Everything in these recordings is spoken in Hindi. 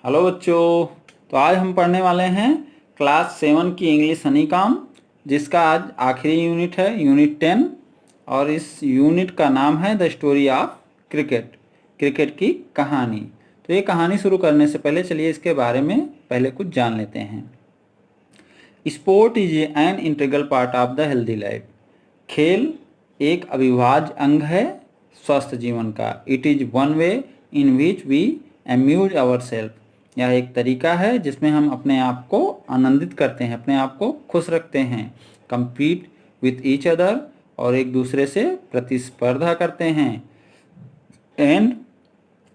हेलो बच्चों। तो आज हम पढ़ने वाले हैं क्लास 7 की इंग्लिश हनीकॉम, जिसका आज आखिरी यूनिट है, यूनिट 10। और इस यूनिट का नाम है the story of cricket, cricket की कहानी। तो ये कहानी शुरू करने से पहले चलिए इसके बारे में पहले कुछ जान लेते हैं। Sport is an integral part of the healthy life. खेल एक अविभाज्य अंग है स्वस्थ जीवन का। It is one way in which we amuse our self. यह एक तरीका है जिसमें हम अपने आप को आनंदित करते हैं, अपने आप को खुश रखते हैं। compete विथ ईच अदर, और एक दूसरे से प्रतिस्पर्धा करते हैं। एंड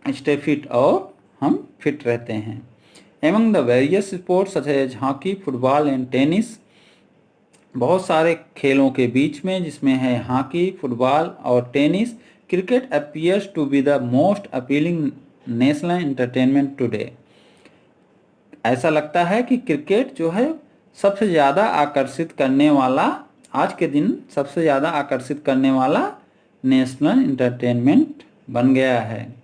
स्टे फिट, और हम फिट रहते हैं। Among the various sports such as hockey, football and tennis. बहुत सारे खेलों के बीच में, जिसमें है हॉकी, फुटबॉल और tennis, cricket appears to be the most appealing national entertainment today. ऐसा लगता है कि क्रिकेट जो है सबसे ज़्यादा आकर्षित करने वाला, आज के दिन सबसे ज़्यादा आकर्षित करने वाला नेशनल एंटरटेनमेंट बन गया है।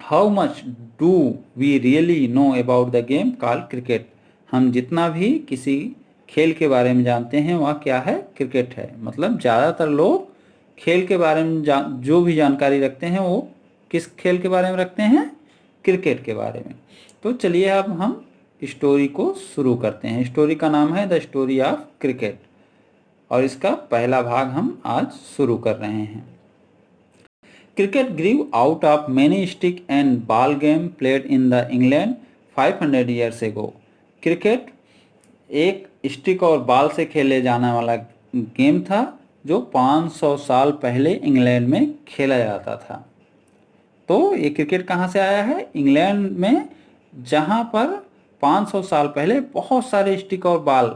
How much do we really know about the game called cricket. हम जितना भी किसी खेल के बारे में जानते हैं वह क्या है, क्रिकेट है। मतलब ज़्यादातर लोग खेल के बारे में जो भी जानकारी रखते हैं वो किस खेल के बारे में रखते हैं, क्रिकेट के बारे में। तो चलिए अब हम स्टोरी को शुरू करते हैं। स्टोरी का नाम है द स्टोरी ऑफ क्रिकेट, और इसका पहला भाग हम आज शुरू कर रहे हैं। Cricket grew out of many stick and ball game played in the England 500 years ago. Cricket एक स्टिक और बॉल से खेले जाने वाला गेम था जो 500 साल पहले इंग्लैंड में खेला जाता था। तो ये क्रिकेट कहाँ से आया है? इंग्लैंड में, जहाँ पर 500 साल पहले बहुत सारे स्टिक और बॉल,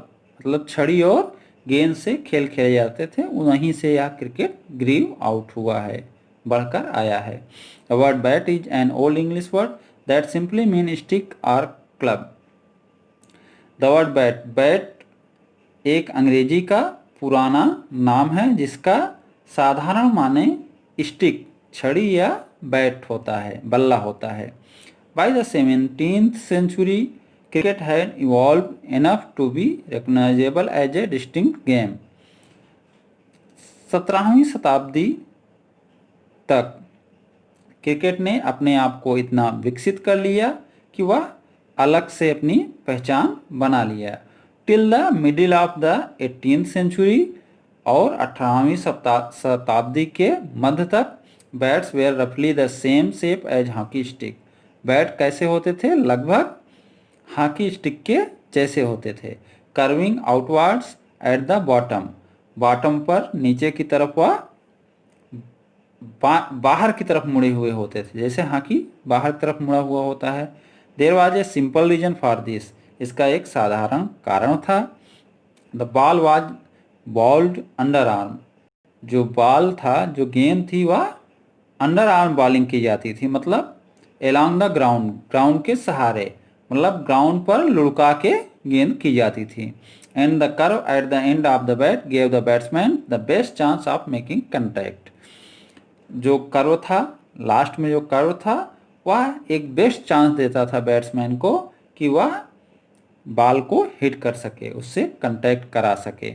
मतलब छड़ी और गेंद से खेल खेले जाते थे, वहीं से यह क्रिकेट ग्रीव आउट हुआ है, बढ़कर आया है। The word bat is an old English word that simply mean stick or club. The word bat एक अंग्रेजी का पुराना नाम है जिसका साधारण माने स्टिक, छड़ी या बैट होता है, बल्ला होता है। By the 17th century, cricket had evolved enough to be recognizable as a distinct game. 17वीं शताब्दी तक क्रिकेट ने अपने आप को इतना विकसित कर लिया कि वह अलग से अपनी पहचान बना लिया। Till the middle of the 18th century, और 18वीं शताब्दी के मध्य तक, बैट्स वेयर रफली the same shape as hockey stick. Bat कैसे होते थे? लगभग हॉकी स्टिक के जैसे होते थे। Curving outwards at the bottom, bottom पर नीचे की तरफ वह बाहर की तरफ मुड़े हुए होते थे, जैसे हॉकी बाहर की तरफ मुड़ा हुआ होता है। There was a simple reason for this, इसका एक साधारण कारण था। The ball was bowled under arm, जो बॉल था, जो गेंद थी, वह अंडर आर्म बॉलिंग की जाती थी। मतलब एलॉन्ग द ग्राउंड, ग्राउंड के सहारे, मतलब ग्राउंड पर लुढ़का के गेंद की जाती थी। And the curve at the end of the bat gave the batsman the best chance of making contact. जो कर्व था, लास्ट में जो कर्व था, वह एक बेस्ट चांस देता था बैट्समैन को कि वह बॉल को हिट कर सके, उससे कंटैक्ट करा सके।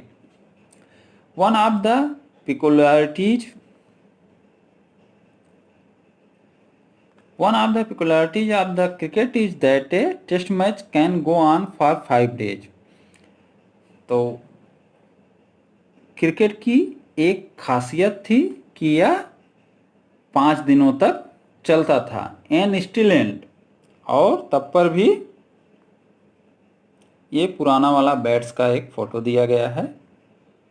One of the peculiarities of the cricket is that a test match can go on for 5 days. तो क्रिकेट की एक खासियत थी कि यह 5 दिनों तक चलता था। एन स्टिल एंड, और तब पर भी, ये पुराना वाला बैट्स का एक फोटो दिया गया है।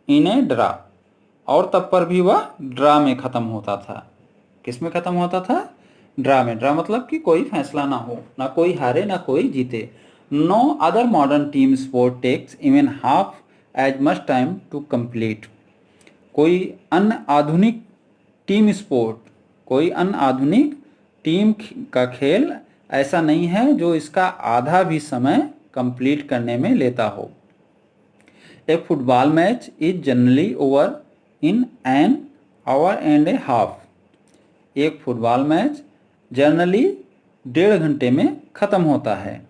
इन ए ड्रा, और तब पर भी वह ड्रा में ख़त्म होता था। किस में ख़त्म होता था? ड्रा में। ड्रा मतलब कि कोई फैसला ना हो, ना कोई हारे ना कोई जीते। No other modern team sport takes even half as much time to complete. कोई अन्य आधुनिक टीम स्पोर्ट, कोई अन्य आधुनिक टीम का खेल ऐसा नहीं है जो इसका आधा भी समय कंप्लीट करने में लेता हो। A football match is generally over in an hour and a half. एक फुटबॉल मैच जनरली 1.5 घंटे में ख़त्म होता है।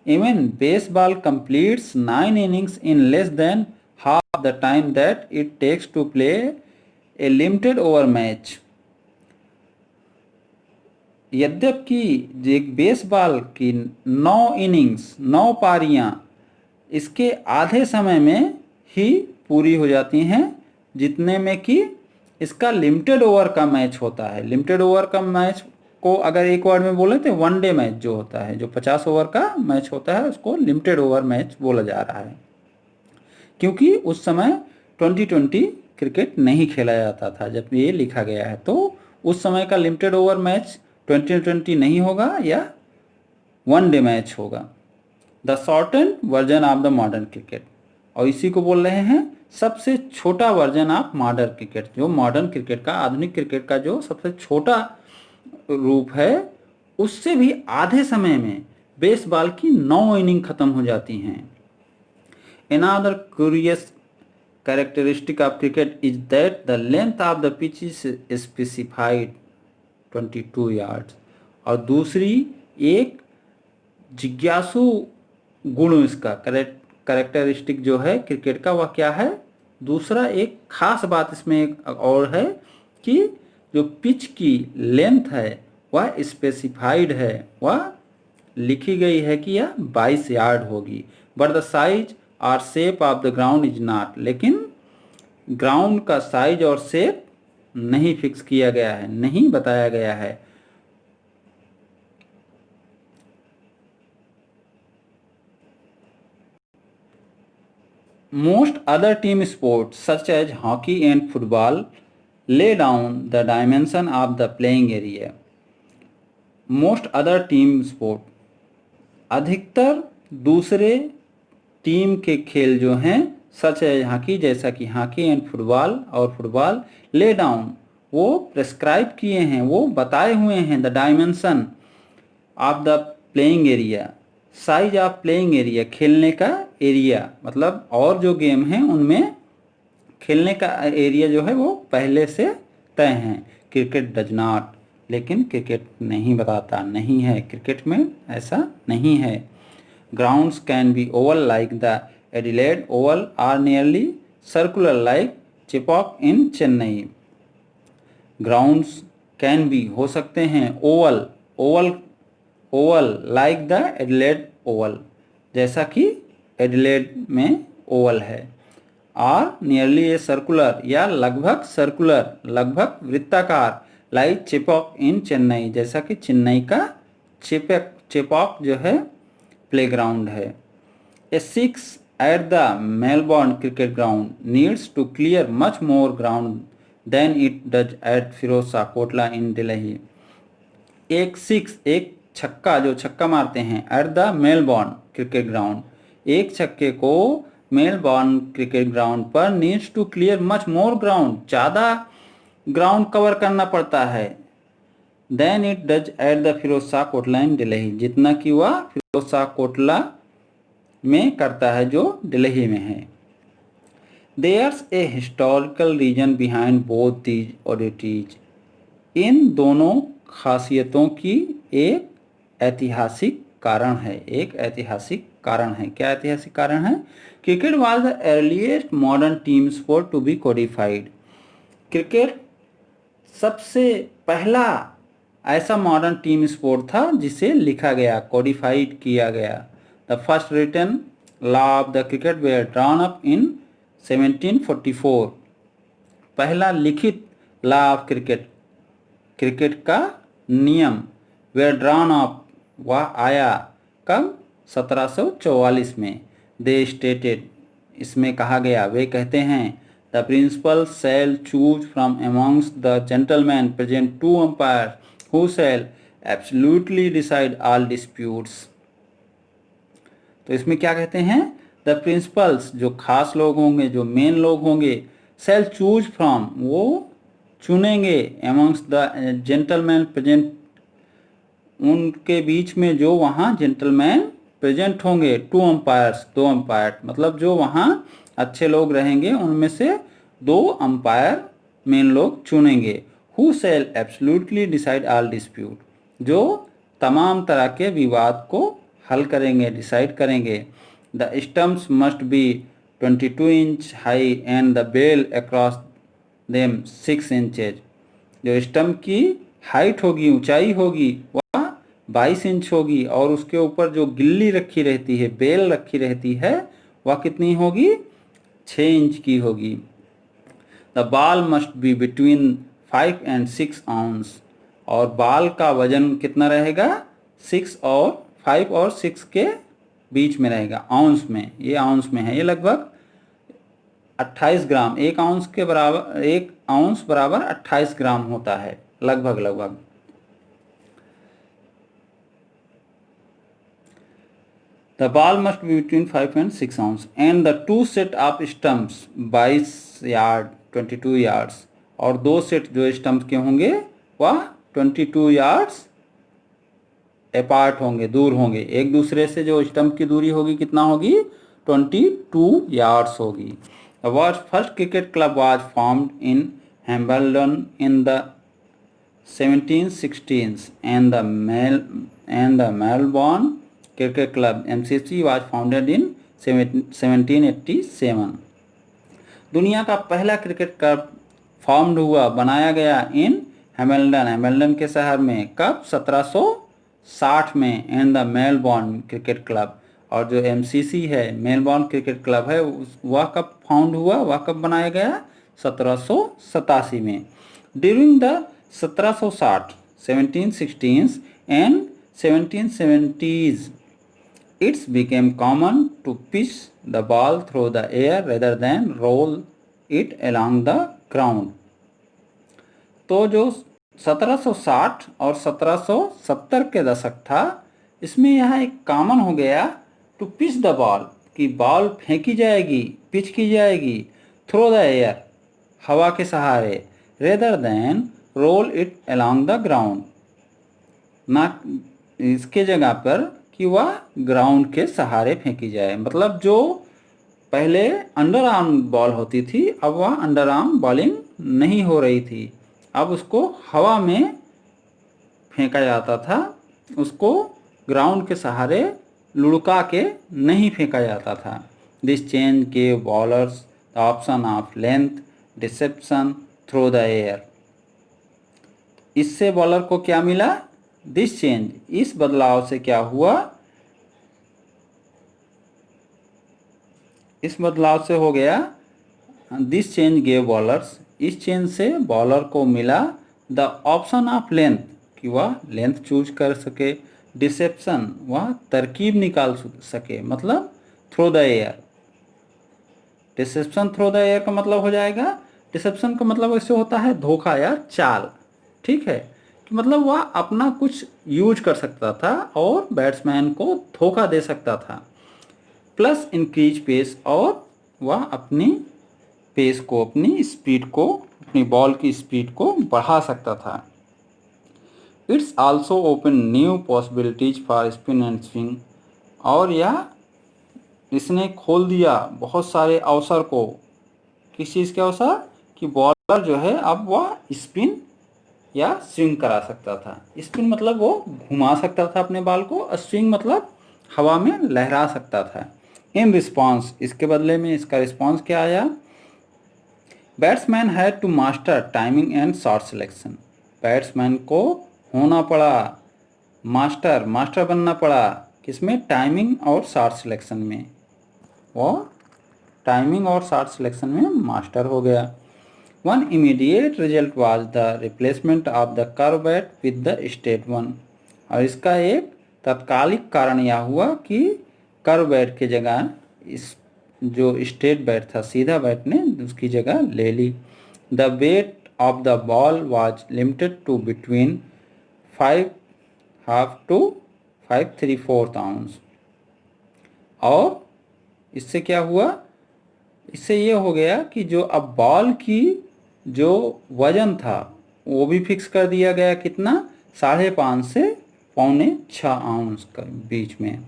Even baseball completes 9 innings in less than half the time that it takes to play a limited over match. यद्यपि एक बेसबॉल की 9 इनिंग्स 9 पारियां इसके आधे समय में ही पूरी हो जाती हैं, जितने में कि इसका लिमिटेड ओवर का मैच होता है। लिमिटेड ओवर का मैच को अगर एक वर्ड में बोले तो वनडे मैच जो होता है, जो 50 ओवर का मैच होता है, उसको लिमिटेड ओवर मैच बोला जा रहा है। क्योंकि उस समय 2020 क्रिकेट नहीं खेला जाता था जब ये लिखा गया है, तो उस समय का लिमिटेड ओवर मैच 2020 नहीं होगा या वनडे मैच होगा। The shorten version of the modern cricket, और इसी को बोल रहे हैं सबसे छोटा वर्जन ऑफ मॉडर्न क्रिकेट। जो मॉडर्न क्रिकेट का, आधुनिक क्रिकेट का जो सबसे छोटा रूप है, उससे भी आधे समय में बेसबॉल की 9 इनिंग खत्म हो जाती हैं। Another curious characteristic of cricket is that the length of the pitch is specified 22 yards। और दूसरी एक जिज्ञासु गुण इसका कैरेक्टरिस्टिक जो है क्रिकेट का, वह क्या है? दूसरा एक खास बात इसमें एक और है कि जो पिच की लेंथ है वह स्पेसिफाइड है, वह लिखी गई है कि यह 22 यार्ड होगी। बट द साइज और shape of the ground is not, लेकिन ग्राउंड का साइज और शेप नहीं फिक्स किया गया है, नहीं बताया गया है। Most other team sports such as hockey and football lay down the dimension of the playing area। Most other team sport, अधिकतर दूसरे टीम के खेल जो हैं सच है हॉकी, जैसा कि हॉकी एंड फुटबॉल और फुटबॉल, ले डाउन वो प्रेस्क्राइब किए हैं, वो बताए हुए हैं the dimension of the playing area, size of playing area, खेलने का एरिया, मतलब और जो गेम हैं उनमें खेलने का एरिया जो है वो पहले से तय हैं। क्रिकेट डज नॉट, लेकिन क्रिकेट नहीं बताता, नहीं है, क्रिकेट में ऐसा नहीं है। Grounds can be oval like the Adelaide oval or nearly circular like Chepauk in Chennai. Grounds can be हो सकते हैं oval, oval like the Adelaide oval, जैसा कि एडिलेड में ओवल है। और नियरली ए सर्कुलर या लगभग सर्कुलर, लगभग वृत्ताकार, लाइक चिपॉक इन चेन्नई, जैसा कि चेन्नई का चिपॉक जो है प्लेग्राउंड है। A 6 at the Melbourne cricket ground needs to clear much more ground than it does at Feroz Shah Kotla in Delhi. एक 6, एक छक्का, जो छक्का मारते हैं at the Melbourne cricket ground, एक छक्के को मेलबोर्न क्रिकेट ग्राउंड पर needs to clear much more ground, ज़्यादा ग्राउंड कवर करना पड़ता है, than it does at the Feroz Shah Kotla in Delhi, जितना कि वह फिरोज शाह कोटला में करता है जो दिल्ली में है। There's a historical reason behind both these oddities. इन दोनों खासियतों की एक ऐतिहासिक कारण है, एक ऐतिहासिक कारण है। क्या ऐतिहासिक कारण है? Cricket was the earliest modern team sport to be codified. Cricket सबसे पहला ऐसा मॉडर्न टीम स्पोर्ट था जिसे लिखा गया, कोडिफाइड किया गया। The first written law of the cricket were drawn up in 1744। पहला लिखित लॉ ऑफ क्रिकेट, क्रिकेट का नियम, वेयर ड्रॉन अप, वह आया कब? 1744 में। दे स्टेटेड, इसमें कहा गया, वे कहते हैं, the principal shall choose from amongst the gentleman present 2 umpire who shall absolutely decide all disputes. तो इसमें क्या कहते हैं? द प्रिंसिपल्स, जो खास लोग होंगे, जो मेन लोग होंगे, शैल चूज फ्रॉम, वो चुनेंगे, अमॉन्ग्स द जेंटलमैन प्रेजेंट, उनके बीच में जो वहाँ जेंटलमैन प्रेजेंट होंगे, 2 अंपायर्स, 2 अंपायर, मतलब जो वहाँ अच्छे लोग रहेंगे उनमें से 2 अंपायर मेन लोग चुनेंगे। Who shall absolutely decide all dispute, जो तमाम तरह के विवाद को हल करेंगे, डिसाइड करेंगे। The stumps must be 22 inch high and the bail across them 6 inches. जो स्टम्प की हाइट होगी, ऊंचाई होगी, वह 22 इंच होगी और उसके ऊपर जो गिल्ली रखी रहती है, बेल रखी रहती है, वह कितनी होगी? 6 इंच की होगी। द बाल must be between 5 and 6 ounce. और बाल का वजन कितना रहेगा? 6 और 5 और 6 के बीच में रहेगा, आउंस में। ये आउंस में है, ये लगभग 28 ग्राम, 1 आउंस के बराबर, 1 आउंस बराबर 28 ग्राम होता है, लगभग। The ball must be between 5 and 6 ounce and the two set of stumps 22 yard 22 yards. और दो सेट जो स्टम्प के होंगे वह 22 यार्ड्स अपार्ट होंगे, दूर होंगे। एक दूसरे से जो स्टम्प की दूरी होगी कितना होगी? 22 यार्ड्स होगी। The first cricket club was formed in Hambledon in the 1716s and the Melbourne Cricket Club MCC was founded in 1787। दुनिया का पहला क्रिकेट क्लब फॉर्म्ड हुआ, बनाया गया इन हेमिल्टन के शहर में। कब? 1760 में। And the Melbourne cricket club, और जो एमसीसी है, मेलबॉर्न क्रिकेट क्लब है, वह कब फाउंड हुआ, वह कब बनाया गया? 1787 में। During the 1760, 1716 and 1770s it became common to pitch the ball through the air rather than roll it along the ground। तो जो 1760 और 1770 के दशक था, इसमें यह एक कॉमन हो गया टू पिच द बॉल, कि बॉल फेंकी जाएगी, पिच की जाएगी, थ्रो द एयर, हवा के सहारे, rather than roll it along the ground, ना इसके जगह पर कि वह ग्राउंड के सहारे फेंकी जाए। मतलब जो पहले अंडर आर्म बॉल होती थी, अब वह अंडर आर्म बॉलिंग नहीं हो रही थी, अब उसको हवा में फेंका जाता था, उसको ग्राउंड के सहारे लुढ़का के नहीं फेंका जाता था। This change gave bowlers the option of length, deception, through the air. इससे बॉलर को क्या मिला? दिस चेंज, इस बदलाव से क्या हुआ? इस बदलाव से हो गया, दिस चेंज गेव बॉलर्स, इस चेंज से बॉलर को मिला द ऑप्शन ऑफ लेंथ, कि वह लेंथ चूज कर सके, डिसेप्शन, वह तरकीब निकाल सके, मतलब through the air. Deception through the air का मतलब हो जाएगा, डिसेप्शन का मतलब ऐसे होता है धोखा या चाल, ठीक है, कि मतलब वह अपना कुछ यूज कर सकता था और बैट्समैन को धोखा दे सकता था। प्लस इंक्रीज पेस, और वह अपनी पेस को, अपनी स्पीड को, अपनी बॉल की स्पीड को बढ़ा सकता था। It's also open new possibilities for spin and swing, और यह इसने खोल दिया बहुत सारे अवसर को। किस चीज़ के अवसर? कि बॉलर जो है अब वह स्पिन या स्विंग करा सकता था। स्पिन मतलब वो घुमा सकता था अपने बॉल को, और स्विंग मतलब हवा में लहरा सकता था। इन रिस्पॉन्स, इसके बदले में इसका रिस्पॉन्स क्या आया? Batsman had to master timing and shot selection. Batsman को होना पड़ा मास्टर बनना पड़ा, किसमें? टाइमिंग और शॉट सिलेक्शन में। वो टाइमिंग और शॉट सिलेक्शन में मास्टर हो गया। One immediate result was the replacement of the curve bat with the straight one. और इसका एक तत्कालिक कारण यह हुआ कि कर्व बैट की जगह इस जो स्ट्रेट बैट था, सीधा बैट ने उसकी जगह ले ली। The weight of the ball was limited to between 5.5 to 5.75 ounce. और इससे क्या हुआ? इससे ये हो गया कि जो अब बॉल की जो वजन था वो भी फिक्स कर दिया गया, कितना? 5.5 से 5.25 आउंस के बीच में।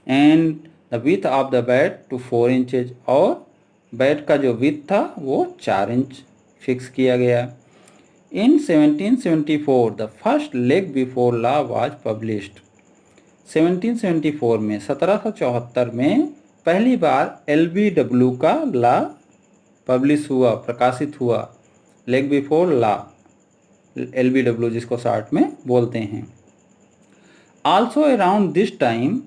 And the width of the bat to 4 inches, और बैट का जो विथ था वो 4 इंच फिक्स किया गया। In 1774 the first leg before law was published. 1774 में 1774 में पहली बार LBW का लॉ पब्लिश हुआ, प्रकाशित हुआ। लेग बिफोर लॉ, LBW जिसको शॉर्ट में बोलते हैं। Also around this time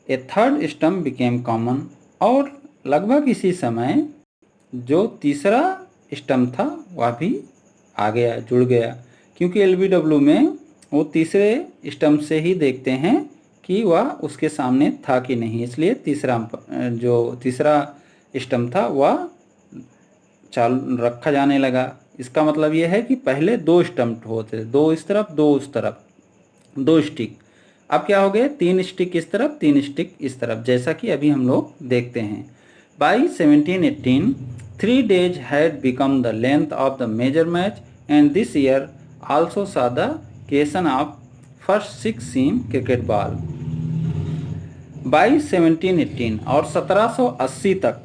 a third stump became common, और लगभग इसी समय जो तीसरा स्टम्प था वह भी आ गया, जुड़ गया, क्योंकि LBW में वो तीसरे स्टम्प से ही देखते हैं कि वह उसके सामने था कि नहीं, इसलिए तीसरा स्टम्प था वह चालू रखा जाने लगा। इसका मतलब यह है कि पहले 2 स्टम्प होते थे, 2 इस तरफ 2 उस तरफ, 2 स्टिक। अब क्या हो गए, 3 स्टिक इस तरफ 3 स्टिक इस तरफ, जैसा कि अभी हम लोग देखते हैं। By 1718 3 days had become the length of the major match, and this year also saw the creation of first 6 seam cricket ball. By 1718 और 1780 तक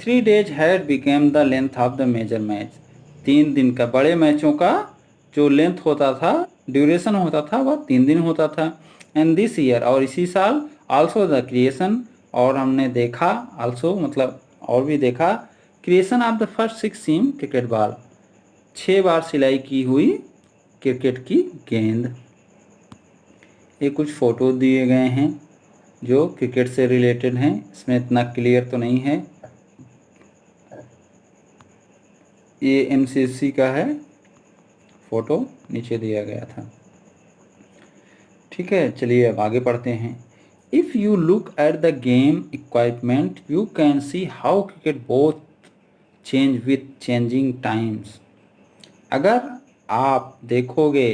3 days had became the length of the major match, 3 दिन का बड़े मैचों का जो लेंथ होता था, ड्यूरेशन होता था, वह 3 दिन होता था। एंड दिस ईयर, और इसी साल, आल्सो द क्रिएशन, और हमने देखा, आल्सो मतलब और भी देखा, creation of the first 6 seam cricket ball, 6 बार सिलाई की हुई क्रिकेट की गेंद। ये कुछ फोटो दिए गए हैं जो क्रिकेट से रिलेटेड हैं, इसमें इतना क्लियर तो नहीं है। ये MCC का है, फोटो नीचे दिया गया था। ठीक है, चलिए अब आगे पढ़ते हैं। If you look at the game equipment you can see how cricket both change with changing times. अगर आप देखोगे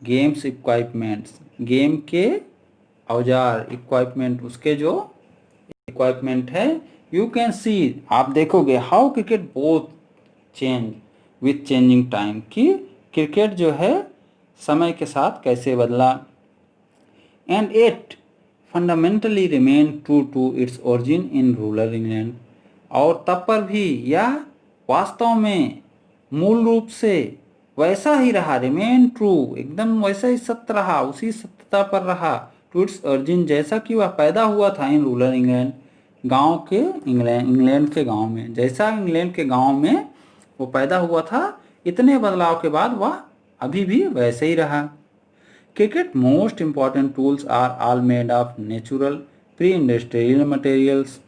गेम्स इक्विपमेंट्स, गेम के औजार, इक्विपमेंट, उसके जो इक्विपमेंट है, यू कैन सी, आप देखोगे, how cricket both change with changing time, कि क्रिकेट जो है समय के साथ कैसे बदला। And it fundamentally remain true to its origin in rural England, और तब पर भी यह वास्तव में मूल रूप से वैसा ही रहा, रिमेन ट्रू, एकदम वैसा ही सत्य रहा, उसी सत्यता पर रहा, टू इट्स ओरिजिन, जैसा कि वह पैदा हुआ था इन रूरल इंग्लैंड, गांव के इंग्लैंड के गांव में, जैसा इंग्लैंड के गांव में वो पैदा हुआ था, इतने बदलाव के बाद वह अभी भी वैसे ही रहा। Cricket most important tools are all made of natural pre industrial materials.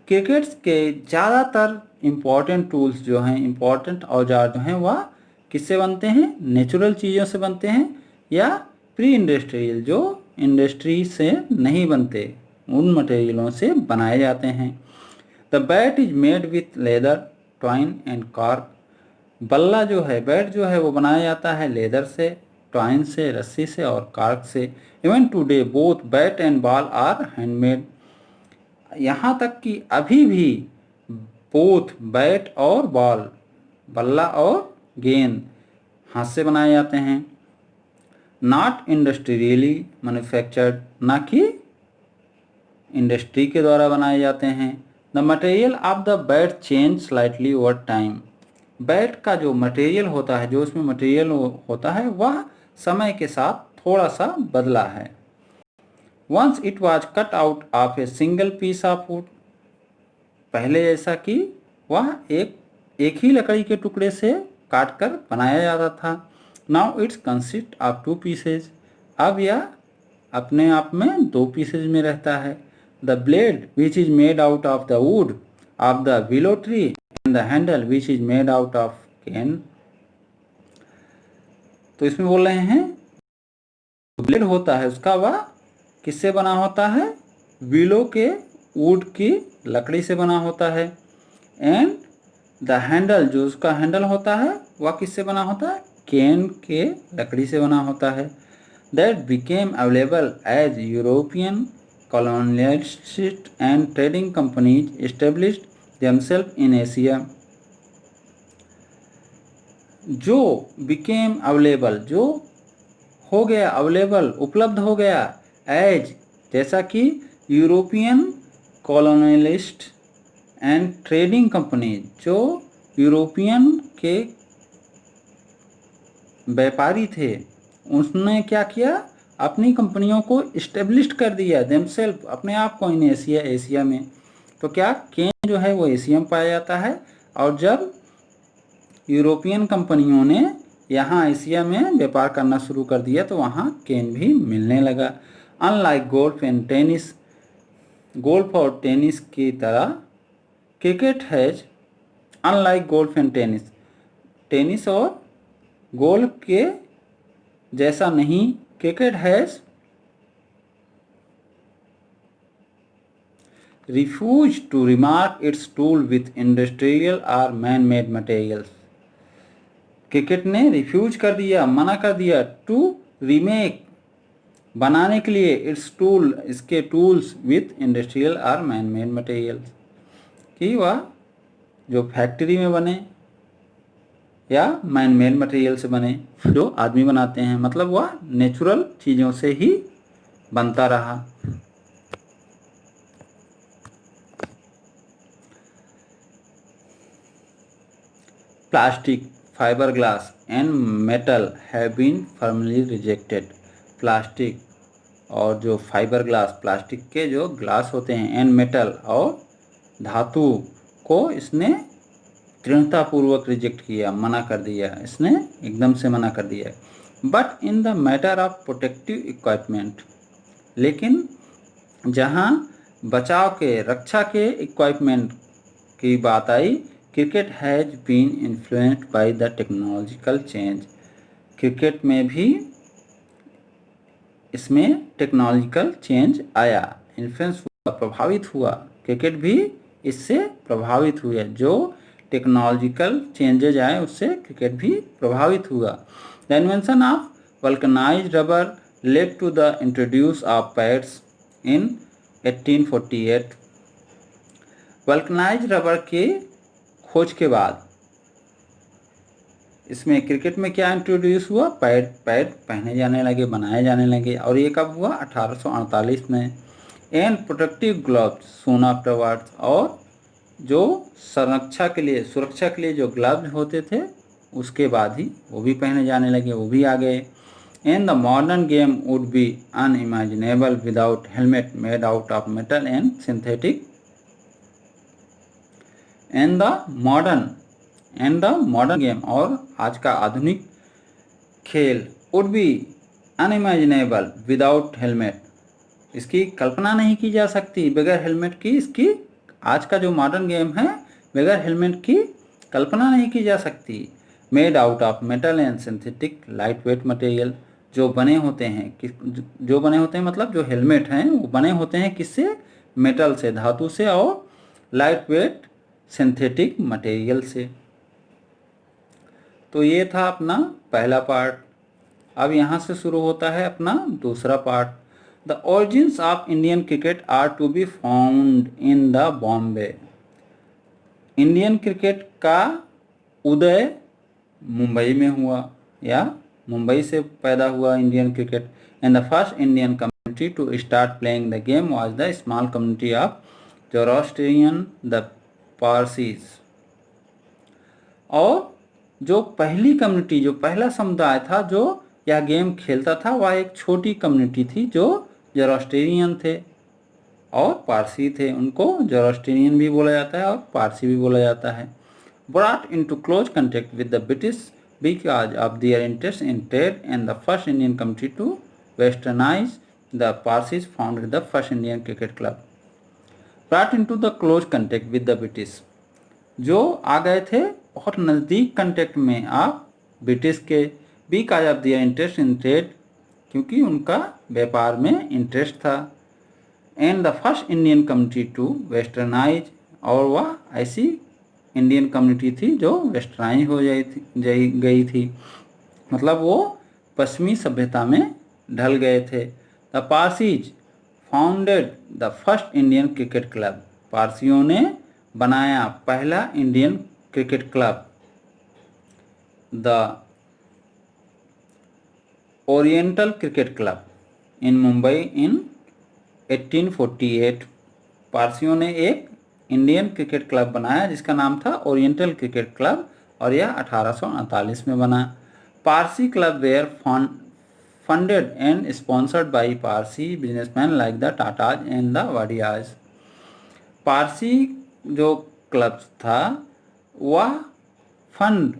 क्रिकेट के ज़्यादातर इम्पॉर्टेंट टूल्स जो हैं, इम्पॉर्टेंट औजार जो हैं, वह किससे बनते हैं, नेचुरल चीज़ों से बनते हैं, या प्री इंडस्ट्रियल जो इंडस्ट्री से नहीं बनते, उन मटेरियलों से बनाए जाते हैं। The bat is made with leather, twine and cork. बल्ला जो है, बैट जो है, वो बनाया जाता है लेदर से, ट्वाइन से, रस्सी से, और कॉर्क से। Even today both bat and ball are handmade. यहाँ तक कि अभी भी बोथ बैट और बॉल, बल्ला और गेंद, हाथ से बनाए जाते हैं। नॉट इंडस्ट्रियली मैन्युफैक्चर्ड, ना कि इंडस्ट्री के द्वारा बनाए जाते हैं। The material of the bat change slightly over time. Bat का जो मटेरियल होता है, जो उसमें मटेरियल होता है, वह समय के साथ थोड़ा सा बदला है। Once it was cut out of a single piece of wood, पहले जैसा कि वह एक ही लकड़ी के टुकड़े से काट कर बनाया जाता था। Now it's consist of 2 pieces, अब यह अपने आप में 2 पीसेज में रहता है। The blade which is made out of the wood of the willow tree, and the handle which is made out of can. तो इसमें बोल रहे हैं ब्लेड होता है उसका, वह किससे बना होता है, विलो के वुड की लकड़ी से बना होता है। एंड द हैंडल, जो उसका हैंडल होता है, वह किससे बना होता है, कैन के लकड़ी से बना होता है। That became available as European colonialists and trading companies established themselves in Asia। जो became available, जो हो गया अवेलेबल, उपलब्ध हो गया, एज, जैसा कि European colonialist and trading company, जो यूरोपियन के व्यापारी थे, उसने क्या किया, अपनी कंपनियों को इस्टेब्लिश कर दिया देमसेल्फ, अपने आप को इन एशिया में। तो क्या, केन जो है वो एशिया में पाया जाता है, और जब यूरोपियन कंपनियों ने यहाँ एशिया में व्यापार करना शुरू कर दिया तो वहाँ केन भी मिलने लगा। Unlike golf and tennis, golf और टेनिस की तरह cricket has, unlike golf and tennis, tennis और गोल्फ के जैसा नहीं, cricket has refused to remark its tool with industrial or man-made materials। Cricket ने रिफ्यूज कर दिया, मना कर दिया, टू रीमेक, बनाने के लिए, इट्स टूल, इसके टूल्स, विथ इंडस्ट्रियल और मैन मेड मटेरियल्स, कि वह जो फैक्ट्री में बने या मैन मेड मटेरियल से बने, जो आदमी बनाते हैं, मतलब वह नेचुरल चीज़ों से ही बनता रहा। Plastic, fibreglass and metal have been firmly rejected. Plastic और जो फाइबर ग्लास, प्लास्टिक के जो ग्लास होते हैं, एंड मेटल और धातु को इसने दृढ़तापूर्वक रिजेक्ट किया, मना कर दिया, इसने एकदम से मना कर दिया। But in the matter of protective equipment, लेकिन जहाँ बचाव के, रक्षा के इक्विपमेंट की बात आई, cricket has been influenced by the technological change. Cricket में भी इसमें टेक्नोलॉजिकल चेंज आया, इन्फ्लुएंस हुआ, प्रभावित हुआ, क्रिकेट भी इससे प्रभावित हुआ। जो टेक्नोलॉजिकल चेंजेज आए उससे क्रिकेट भी प्रभावित हुआ। The invention of vulcanised rubber led to the introduce of pads in 1848। Vulcanised rubber के खोज के बाद इसमें क्रिकेट में क्या इंट्रोड्यूस हुआ, पैड पहने जाने लगे, बनाए जाने लगे, और ये कब हुआ, 1848 में। And protective gloves soon afterwards, और जो सुरक्षा के लिए जो ग्लव्स होते थे उसके बाद ही वो भी पहने जाने लगे, वो भी आ गए। And the modern game would be unimaginable without helmet made out of metal and synthetic. And the modern game, और आज का आधुनिक खेल, would be unimaginable without helmet, इसकी कल्पना नहीं की जा सकती बगैर हेलमेट की। इसकी आज का जो मॉडर्न गेम है बगैर हेलमेट की कल्पना नहीं की जा सकती। Made out of metal and synthetic light weight material, जो बने होते हैं मतलब जो हेलमेट हैं वो बने होते हैं किससे, मेटल से, धातु से, और लाइट वेट सिंथेटिक मटेरियल से। तो ये था अपना पहला पार्ट। अब यहाँ से शुरू होता है अपना दूसरा part. The origins of Indian cricket are to be found in the Bombay. Indian cricket का उदय मुंबई में हुआ, या मुंबई से पैदा हुआ Indian cricket. And the first Indian community to start playing the game was the small community of Zoroastrian the Parsees. और जो पहली कम्युनिटी, जो पहला समुदाय था जो यह गेम खेलता था, वह एक छोटी कम्युनिटी थी जो जोरोस्ट्रियन थे और पारसी थे। उनको जोरोस्ट्रियन भी बोला जाता है और पारसी भी बोला जाता है। brought into close contact with the British because of their interest in trade, and the first Indian community to westernize the Parsis founded the first Indian cricket club। brought into the close contact with the British, जो आ गए थे बहुत नज़दीक कंटेक्ट में आप ब्रिटिश के, because of their interest in trade, क्योंकि उनका व्यापार में इंटरेस्ट था। And the first Indian community to westernise, और वह ऐसी इंडियन कम्युनिटी थी जो वेस्टर्नाइज हो गई थी, मतलब वो पश्चिमी सभ्यता में ढल गए थे। The Parsis founded the first Indian cricket club, पारसियों ने बनाया पहला Indian cricket club, the oriental cricket club in Mumbai in 1848। पारसियों ने एक इंडियन क्रिकेट क्लब बनाया जिसका नाम था ओरिएंटल क्रिकेट क्लब, और यह 1848 में बना। Parsi club were funded and sponsored by Parsi businessmen like the Tatas and the Wadias. Parsi जो क्लब था वह फंड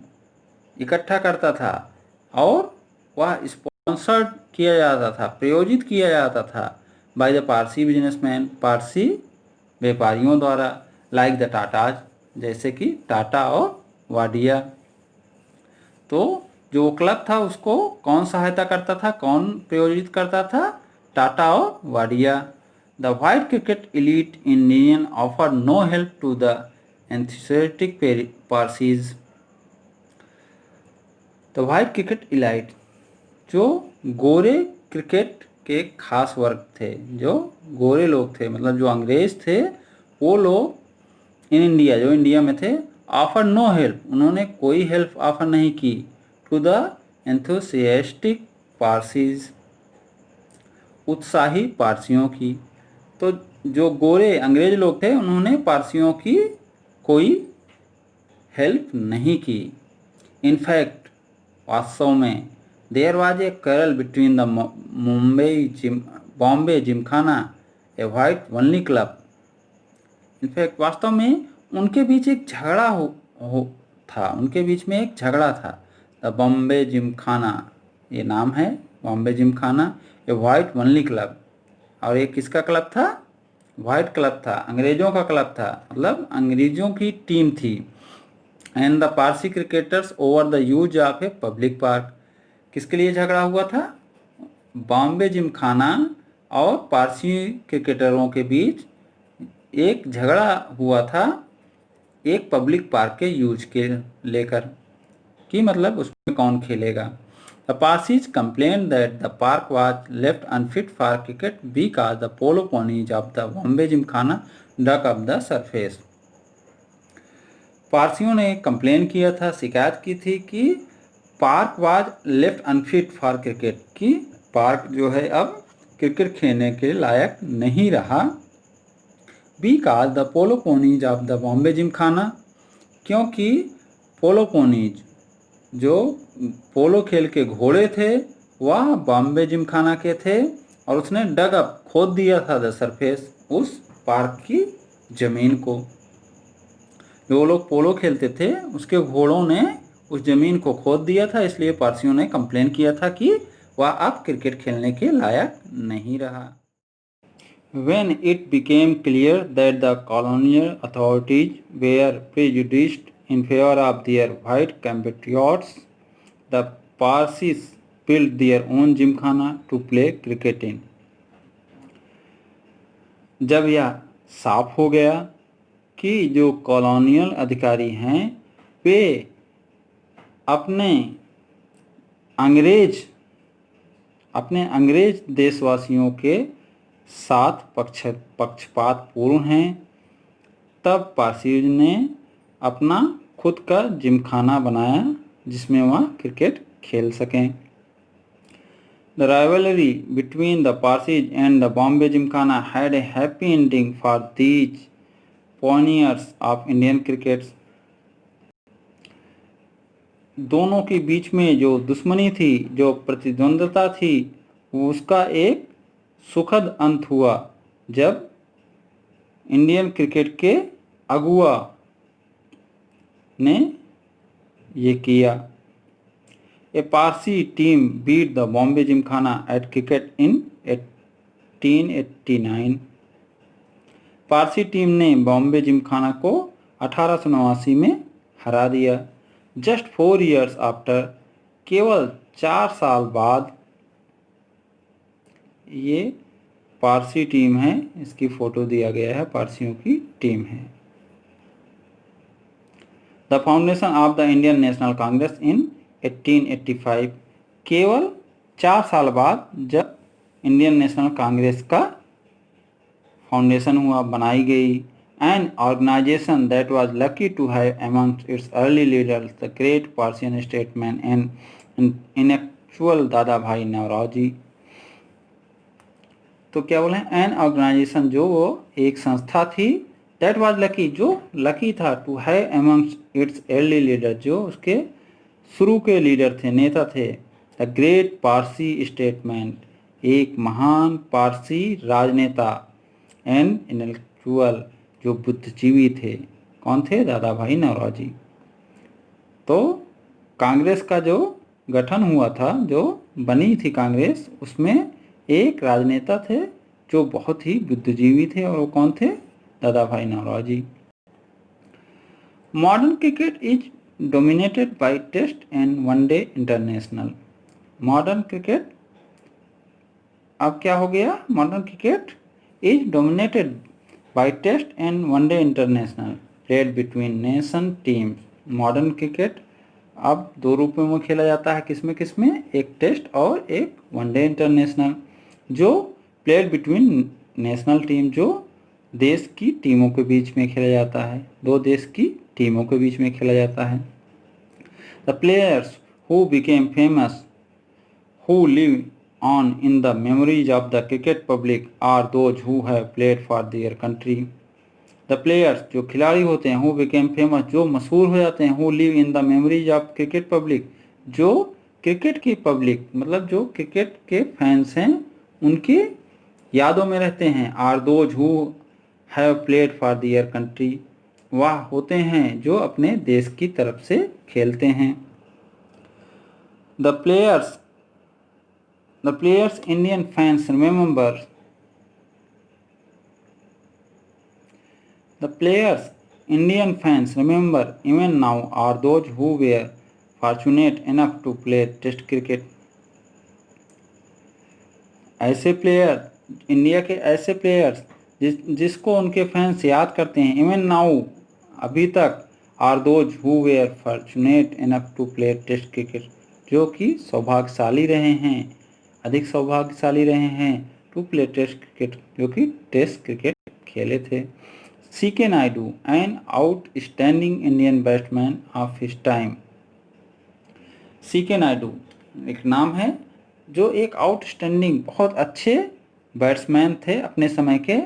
इकट्ठा करता था और वह स्पॉन्सर्ड किया जाता था, प्रायोजित किया जाता था by the Parsi businessman, Parsi व्यापारियों द्वारा, लाइक द टाटाज, जैसे कि टाटा और वाडिया। तो जो क्लब था उसको कौन सहायता करता था, कौन प्रायोजित करता था? टाटा और Wadia. The white cricket elite in Indian offer no help to the enthusiastic Parsees. The white cricket elite, जो गोरे क्रिकेट के खास वर्ग थे, जो गोरे लोग थे, मतलब जो अंग्रेज थे, वो लोग इन इंडिया, जो इंडिया में थे, ऑफर नो हेल्प, उन्होंने कोई हेल्प ऑफर नहीं की टू द एंथुसियास्टिक पारसीज, उत्साही पारसियों की। तो जो गोरे अंग्रेज लोग थे उन्होंने पारसियों की कोई हेल्प नहीं की। इनफैक्ट वास्तव में there was a quarrel between the Bombay Gymkhana a white only club. In fact वास्तव में उनके बीच एक झगड़ा था, उनके बीच में एक झगड़ा था। द बॉम्बे जिमखाना, ये नाम है Bombay Gymkhana, a white only club. और ये किसका क्लब था? व्हाइट क्लब था, अंग्रेजों का क्लब था, मतलब अंग्रेजों की टीम थी। And the Parsi cricketers over the use of a public park. किसके लिए झगड़ा हुआ था? बॉम्बे जिमखाना और पारसी क्रिकेटरों के बीच एक झगड़ा हुआ था एक पब्लिक पार्क के यूज के लेकर, कि मतलब उसमें कौन खेलेगा। The Parsis complain that the park was left unfit for cricket because the polo ponies of the Bombay Gymkhana dug up the surface. पारसियों ने कंप्लेन किया था, शिकायत की थी कि park was left unfit for cricket, कि पार्क जो है अब क्रिकेट खेलने के लायक नहीं रहा। Because the polo ponies of the Bombay Gymkhana, क्योंकि पोलो पोनीज, जो पोलो खेल के घोड़े थे, वह बॉम्बे जिमखाना के थे और उसने डग अप, खोद दिया था द सरफेस, उस पार्क की जमीन को। जो लोग पोलो खेलते थे उसके घोड़ों ने उस जमीन को खोद दिया था, इसलिए पारसियों ने कंप्लेन किया था कि वह अब क्रिकेट खेलने के लायक नहीं रहा। When it became clear that the colonial authorities were prejudiced in favor of their white compatriots, the Parsis built their own gymkhana to play cricket in. जब यह साफ हो गया कि जो कॉलोनियल अधिकारी हैं वे अपने अंग्रेज देशवासियों के साथ पक्षपात पूर्ण हैं, तब पारसीज ने अपना खुद का जिमखाना बनाया जिसमें वह क्रिकेट खेल सकें। The rivalry between the Parsis and the Bombay Gymkhana had a happy ending for these pioneers of Indian cricket. दोनों के बीच में जो दुश्मनी थी, जो प्रतिद्वंद्विता थी, उसका एक सुखद अंत हुआ जब इंडियन क्रिकेट के अगुआ ने ये किया। A Parsi team beat the Bombay Gymkhana at cricket in 1889। Parsi team ने बॉम्बे जिमखाना को 1889 में हरा दिया। जस्ट 4 years आफ्टर, केवल 4 साल बाद, ये पारसी टीम है, इसकी फोटो दिया गया है, पारसियों की टीम है। The foundation of the Indian National Congress in 1885, केवल 4 साल बाद जब इंडियन नेशनल कांग्रेस का फाउंडेशन हुआ, बनाई गई। An organisation that was lucky to have amongst its early leaders the great Parsian statesman and intellectual Dadabhai Naoroji. तो क्या बोले? एन ऑर्गेनाइजेशन, जो वो एक संस्था थी, दैट वाज लकी, जो लकी था, to have amongst its early leader, जो उसके शुरू के लीडर थे, नेता थे। द ग्रेट पारसी स्टेटमेंट, एक महान पारसी राजनेता। एंड इंटेलेक्चुअल, जो बुद्धिजीवी थे। कौन थे? दादा भाई नौरोजी। तो कांग्रेस का जो गठन हुआ था, जो बनी थी कांग्रेस, उसमें एक राजनेता थे जो बहुत ही बुद्धिजीवी थे, और वो कौन थे? Dadabhai Naoroji. Modern cricket is dominated by test and one day international. Modern cricket अब क्या हो गया? Modern cricket is dominated by test and one day international played between nation teams. Modern cricket अब दो रूपों में खेला जाता है। किसमें किसमें? एक टेस्ट और एक वनडे इंटरनेशनल, जो प्लेड बिटवीन नेशनल टीम, जो देश की टीमों के बीच में खेला जाता है। दो देश की टीमों के बीच में खेला जाता है। The players who became famous, who live on in the memories of the cricket public are those who have played for their country. The players, जो खिलाड़ी होते हैं, who became famous, जो मशहूर हो जाते हैं, who live in the memories of cricket public, जो क्रिकेट की पब्लिक मतलब जो क्रिकेट के फैंस हैं उनकी यादों में रहते हैं, are those who have played for their country, वह होते हैं जो अपने देश की तरफ से खेलते हैं। The players Indian fans remember. The players Indian fans remember even now are those who were fortunate enough to play Test cricket. ऐसे प्लेयर, इंडिया के ऐसे प्लेयर्स जिसको उनके फैंस याद करते हैं, इवन नाउ, अभी तक, are those who were fortunate enough to play test cricket, जो कि सौभाग्यशाली रहे हैं, अधिक सौभाग्यशाली रहे हैं टू प्ले टेस्ट क्रिकेट, जो कि टेस्ट क्रिकेट खेले थे। CK Naidu, an outstanding Indian batsman of his time. CK Naidu एक नाम है, जो एक आउटस्टैंडिंग बहुत अच्छे बैट्समैन थे अपने समय के।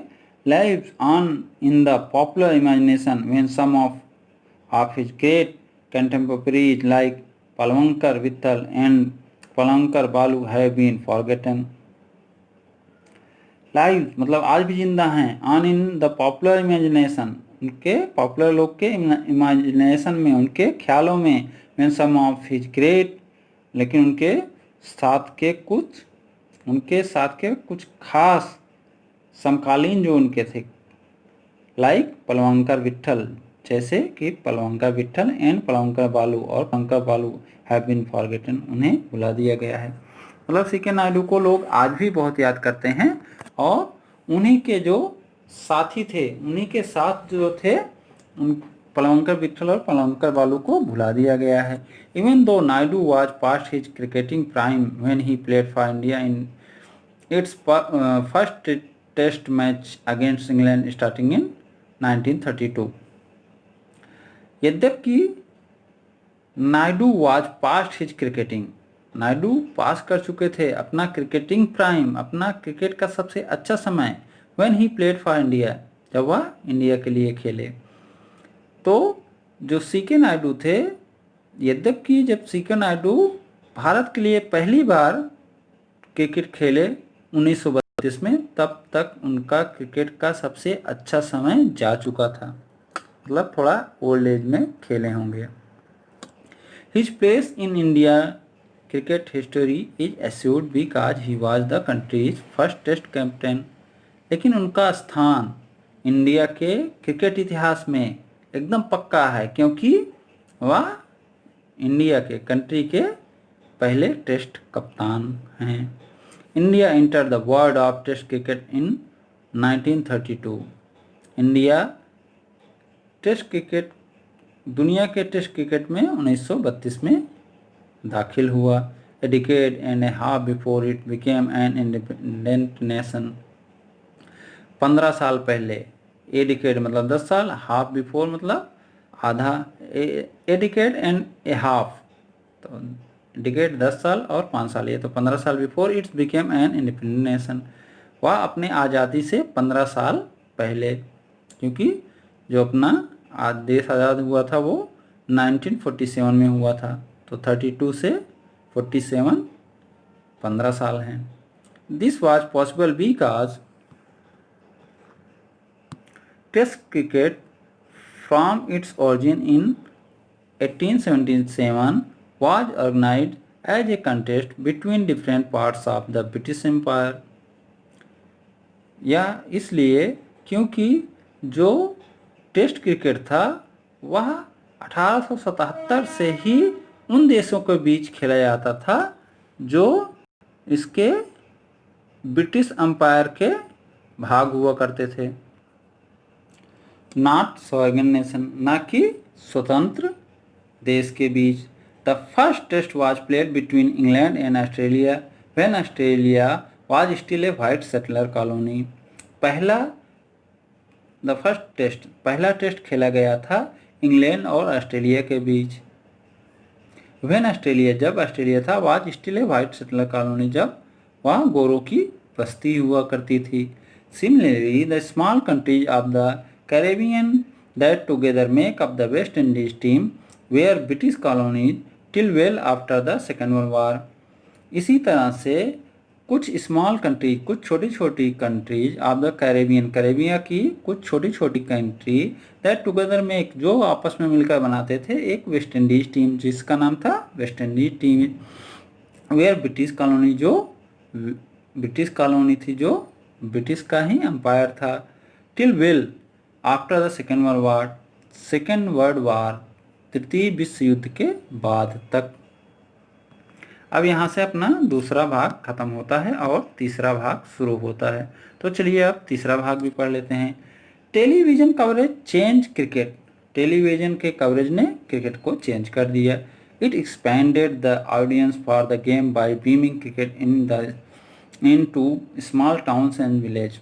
lives on in the popular imagination when some of his great contemporaries like Palwankar Vittal and Palankar Balu have been forgotten. Live मतलब आज भी जिंदा हैं, on in the popular imagination, उनके पॉपुलर लोग के इमेजिनेशन में, उनके ख्यालों में, when some of his great, लेकिन उनके साथ के कुछ खास समकालीन जो उनके थे, लाइक पलवंकर विट्ठल, जैसे कि पलवंकर विट्ठल एंड पलवंकर बालू, और पलवंकर बालू हैव बीन फॉरगेटन, उन्हें भुला दिया गया है। मतलब सीके नायडू को लोग आज भी बहुत याद करते हैं, और उन्हीं के जो साथी थे, उन्हीं के साथ जो थे, उन पलवंकर विट्ठल और पलवंकर बालू को भुला दिया गया है। इवन दो Nayudu was past his cricketing prime when he played for India in its first test match against England starting in 1932। यद्यपि Nayudu was past his cricketing, Nayudu pass कर चुके थे अपना क्रिकेटिंग प्राइम, अपना क्रिकेट का सबसे अच्छा समय, when he played for India, जब वह इंडिया के लिए खेले। तो जो सीके नायडू थे, यद्यपि जब सीके नायडू भारत के लिए पहली बार क्रिकेट खेले 1932 में, तब तक उनका क्रिकेट का सबसे अच्छा समय जा चुका था, मतलब थोड़ा ओल्ड एज में खेले होंगे। His place in India cricket history is assured because he was the country's first test captain. लेकिन उनका स्थान इंडिया के क्रिकेट इतिहास में एकदम पक्का है, क्योंकि वह इंडिया के कंट्री के पहले टेस्ट कप्तान हैं। India enter the world of test cricket in 1932। India test cricket, दुनिया के टेस्ट क्रिकेट में 1932 में दाखिल हुआ। A decade and a half before it became an independent nation। 15 साल पहले, ए डिकेड मतलब 10 साल, हाफ बिफोर मतलब आधा, a decade and a half, तो डिकेड 10 साल और 5 साल, ये तो 15 साल before it's became an independent nation, वह अपने आज़ादी से 15 साल पहले, क्योंकि जो अपना देश आज़ाद हुआ था वो 1947 में हुआ था। तो 32 से 47 15 साल हैं। This was possible because test cricket from its origin in 1877 was organized as a contest between different parts of the British Empire। या इसलिए क्योंकि जो टेस्ट क्रिकेट था वह 1877 से ही उन देशों के बीच खेला जाता था जो इसके ब्रिटिश एम्पायर के भाग हुआ करते थे। नॉट सॉवरेन नेशन, ना कि स्वतंत्र देश के बीच। The first test was played between England and Australia when Australia was still a white settler colony. पहला टेस्ट खेला गया था इंग्लैंड और ऑस्ट्रेलिया के बीच। व्हेन ऑस्ट्रेलिया, जब ऑस्ट्रेलिया था, was still a white settler colony, जब वह गोरों की बस्ती हुआ करती थी। Similarly the small countries of the Caribbean that together make up the West Indies team were British colonies till well after the second world वार। इसी तरह से कुछ स्मॉल कंट्रीज, कुछ छोटी छोटी कंट्रीज ऑफ द कैरेबियन, कैरेबिया की कुछ छोटी छोटी कंट्री दैट टुगेदर में जो आपस में मिलकर बनाते थे एक वेस्ट इंडीज टीम, जिसका नाम था West Indies team. Were British colony, जो ब्रिटिश कॉलोनी थी, जो ब्रिटिश का ही एम्पायर था। Till well after the second world war, तृतीय विश्व युद्ध के बाद तक। अब यहाँ से अपना दूसरा भाग खत्म होता है और तीसरा भाग शुरू होता है। तो चलिए अब तीसरा भाग भी पढ़ लेते हैं। Television coverage change cricket, television के कवरेज ने क्रिकेट को चेंज कर दिया। It expanded the audience for the game by beaming cricket into small towns and village.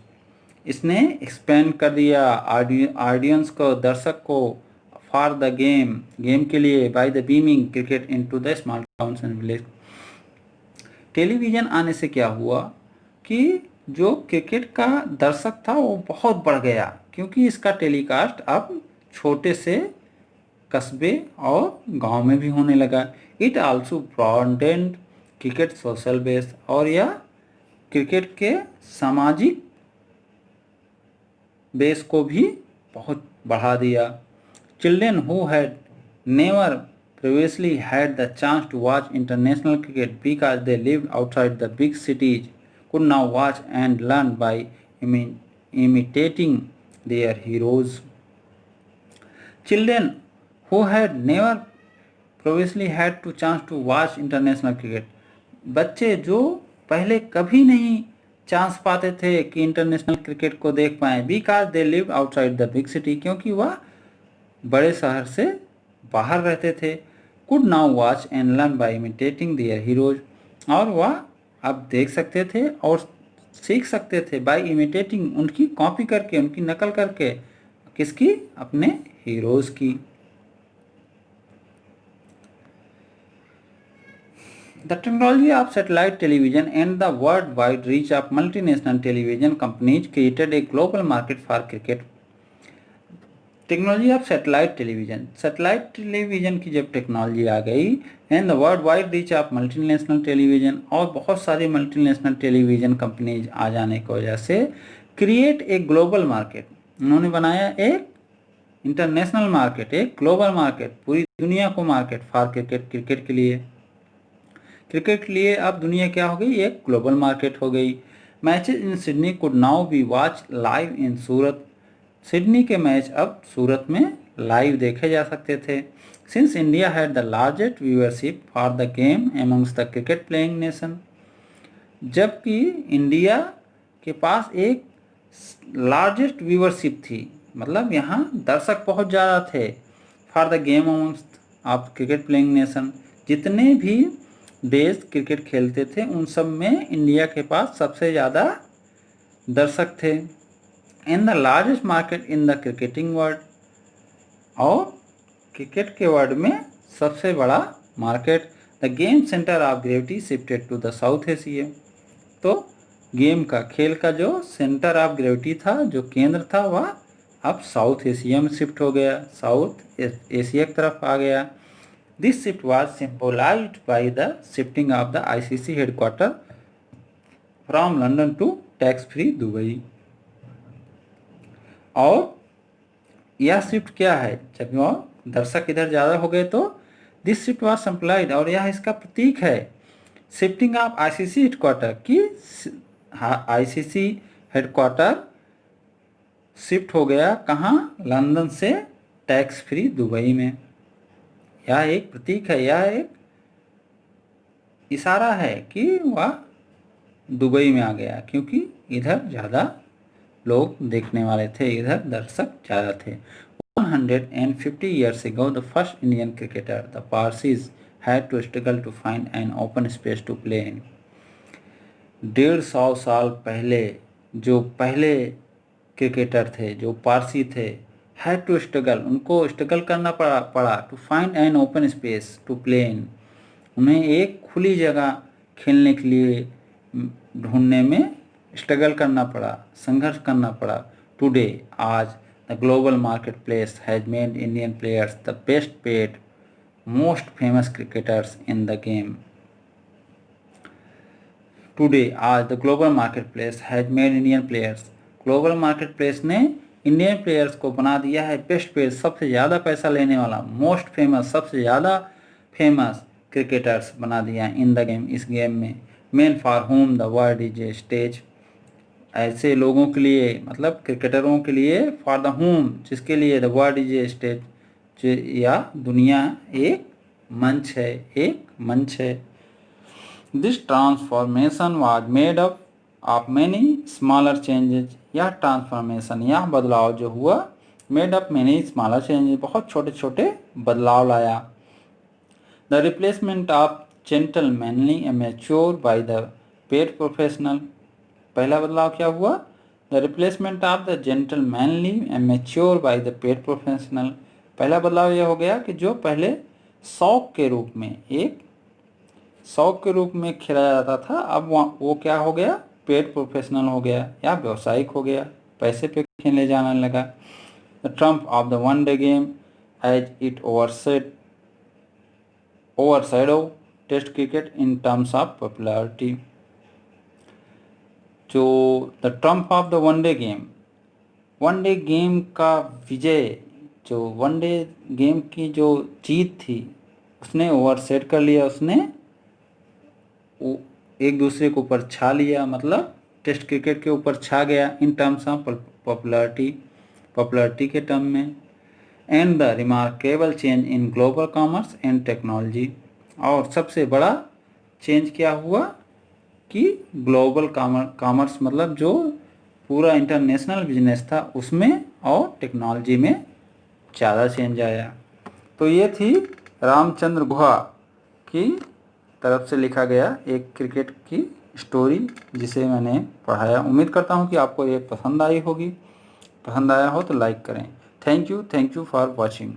इसने एक्सपेंड कर दिया ऑडियंस को, दर्शक को, फॉर द गेम के लिए, by the beaming cricket into the small towns and village. Television आने से क्या हुआ कि जो क्रिकेट का दर्शक था वो बहुत बढ़ गया, क्योंकि इसका टेलीकास्ट अब छोटे से कस्बे और गांव में भी होने लगा। It also broadened cricket social base, और यह क्रिकेट के सामाजिक बेस को भी बहुत बढ़ा दिया। Children who had never previously had the chance to watch international cricket because they lived outside the big cities could now watch and learn by imitating their heroes. Children who had never previously had to chance to watch international cricket, बच्चे जो पहले कभी नहीं चांस पाते थे कि इंटरनेशनल क्रिकेट को देख पाएँ, because they lived outside the big city, क्योंकि वह बड़े शहर से बाहर रहते थे। Could now watch and learn by imitating their heroes, और वह अब देख सकते थे और सीख सकते थे बाय इमिटेटिंग, उनकी कॉपी करके, उनकी नकल करके। किसकी? अपने हीरोज की। The technology of satellite television and the worldwide reach of multinational television companies created a global market for cricket. Technology of satellite television की जब टेक्नोलॉजी आ गई, and the world wide reach of multinational television, और बहुत सारी मल्टीनेशनल टेलीविज़न कंपनीज आ जाने की वजह से क्रिएट एक ग्लोबल मार्केट, उन्होंने बनाया एक इंटरनेशनल मार्केट, एक ग्लोबल मार्केट, पूरी दुनिया को मार्केट फॉर क्रिकेट के लिए। क्रिकेट के लिए अब दुनिया क्या हो गई? एक ग्लोबल मार्केट हो गई। Matches in Sydney could now be watch live in Surat, Sydney के मैच अब सूरत में लाइव देखे जा सकते थे। Since India had the largest viewership for the game amongst the cricket playing nation, जबकि इंडिया के पास एक लार्जेस्ट व्यूअरशिप थी, मतलब यहाँ दर्शक बहुत ज़्यादा थे, for the game amongst of cricket playing nation, जितने भी देश क्रिकेट खेलते थे उन सब में इंडिया के पास सबसे ज़्यादा दर्शक थे। In the largest market in the cricketing world, और क्रिकेट के वर्ल्ड में सबसे बड़ा market. The game centre of gravity shifted to the South Asia, तो गेम का, खेल का जो सेंटर ऑफ ग्रेविटी था, जो केंद्र था, वह अब साउथ एशिया में शिफ्ट हो गया, साउथ एशिया की तरफ आ गया। This shift was symbolised by the shifting of the ICC headquarter from London to tax free Dubai. और यह शिफ्ट क्या है, जब वो दर्शक इधर ज़्यादा हो गए तो दिस शिफ्ट वाज सिंपलाइज्ड, और यह इसका प्रतीक है शिफ्टिंग ऑफ आईसीसी हेडक्वार्टर की आईसीसी हेडक्वार्टर शिफ्ट हो गया कहाँ, लंदन से टैक्स फ्री दुबई में। यह एक प्रतीक है, यह एक इशारा है कि वह दुबई में आ गया, क्योंकि इधर ज़्यादा लोग देखने वाले थे, इधर दर्शक ज़्यादा थे। 150 years ago, the first Indian cricketer, the Parsis, had to struggle to find an open space to play in. 150 साल पहले जो पहले क्रिकेटर थे, जो पारसी थे, हैड टू स्ट्रगल, उनको स्ट्रगल करना पड़ा to find an open space to play in, उन्हें एक खुली जगह खेलने के लिए ढूंढने में स्ट्रगल करना पड़ा, संघर्ष करना पड़ा। टुडे, आज, the global market place has made Indian players the best paid most famous cricketers in the game. Today, आज, the global market place has made Indian players, global market place ने इंडियन प्लेयर्स को बना दिया है बेस्ट पेड, सबसे ज़्यादा पैसा लेने वाला, मोस्ट फेमस, सबसे ज़्यादा फेमस क्रिकेटर्स बना दिया इन द गेम, इस गेम में। Main for home the world is a stage, ऐसे लोगों के लिए, मतलब क्रिकेटरों के लिए, फॉर द होम, जिसके लिए the world is a stage, या दुनिया एक मंच है, एक मंच है। This transformation was made up of many smaller changes, यह ट्रांसफॉर्मेशन, यह बदलाव जो हुआ, made up many smaller changes, बहुत छोटे छोटे बदलाव लाया। The replacement of gentlemanly amateur by the paid professional, पहला बदलाव क्या हुआ, the replacement of the gentlemanly amateur by the paid professional, पहला बदलाव यह हो गया कि जो पहले शौक के रूप में, एक शौक के रूप में खेला जाता था, अब वो क्या हो गया, पेड प्रोफेशनल हो गया या व्यावसायिक हो गया, पैसे पे खेलने जाने लगा। The trump of the one day game as it overshadow test cricket in terms of popularity, जो the trump of the one day game का विजय, जो वनडे गेम की जो जीत थी, उसने ओवरसेट कर लिया, उसने एक दूसरे के ऊपर छा लिया, मतलब टेस्ट क्रिकेट के ऊपर छा गया इन टर्म्स ऑफ पॉपुलैरिटी के टर्म में। And the remarkable change in global commerce and technology, और सबसे बड़ा चेंज क्या हुआ कि ग्लोबल कॉमर्स, मतलब जो पूरा इंटरनेशनल बिजनेस था उसमें, और टेक्नोलॉजी में ज़्यादा चेंज आया। तो ये थी रामचंद्र गुहा की तरफ से लिखा गया एक क्रिकेट की स्टोरी, जिसे मैंने पढ़ाया। उम्मीद करता हूँ कि आपको ये पसंद आई होगी, पसंद आया हो तो लाइक करें। Thank you for watching.